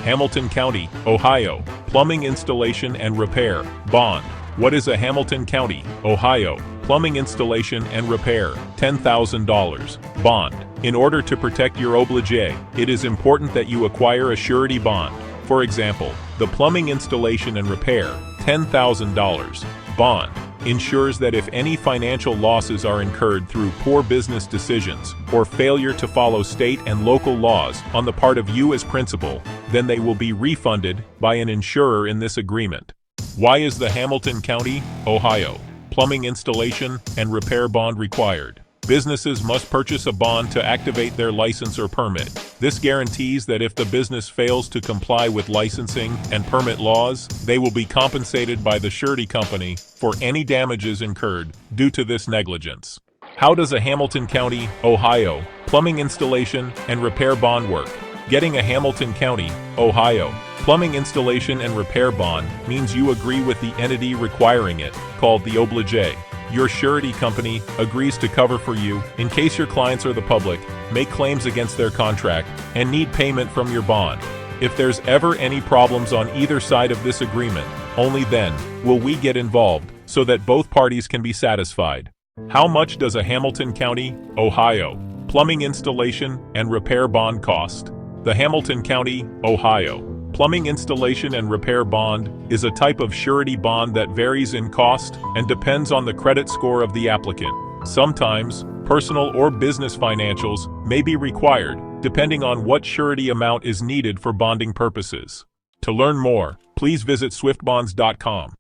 Hamilton County, Ohio, plumbing installation and repair, bond. What is a Hamilton County, Ohio, plumbing installation and repair? $10,000. Bond. In order to protect your obligé, it is important that you acquire a surety bond. For example, the plumbing installation and repair, $10,000. Bond ensures that if any financial losses are incurred through poor business decisions or failure to follow state and local laws on the part of you as principal, then they will be refunded by an insurer in this agreement. Why is the Hamilton County, Ohio, plumbing installation and repair bond required? Businesses must purchase a bond to activate their license or permit. This guarantees that if the business fails to comply with licensing and permit laws, they will be compensated by the surety company for any damages incurred due to this negligence. How does a Hamilton County, Ohio, plumbing installation and repair bond work? Getting a Hamilton County, Ohio, plumbing installation and repair bond means you agree with the entity requiring it, called the obligé. Your surety company agrees to cover for you in case your clients or the public make claims against their contract and need payment from your bond. If there's ever any problems on either side of this agreement, only then will we get involved so that both parties can be satisfied. How much does a Hamilton County, Ohio, plumbing installation and repair bond cost? The Hamilton County, Ohio, plumbing installation and repair bond is a type of surety bond that varies in cost and depends on the credit score of the applicant. Sometimes, personal or business financials may be required, depending on what surety amount is needed for bonding purposes. To learn more, please visit swiftbonds.com.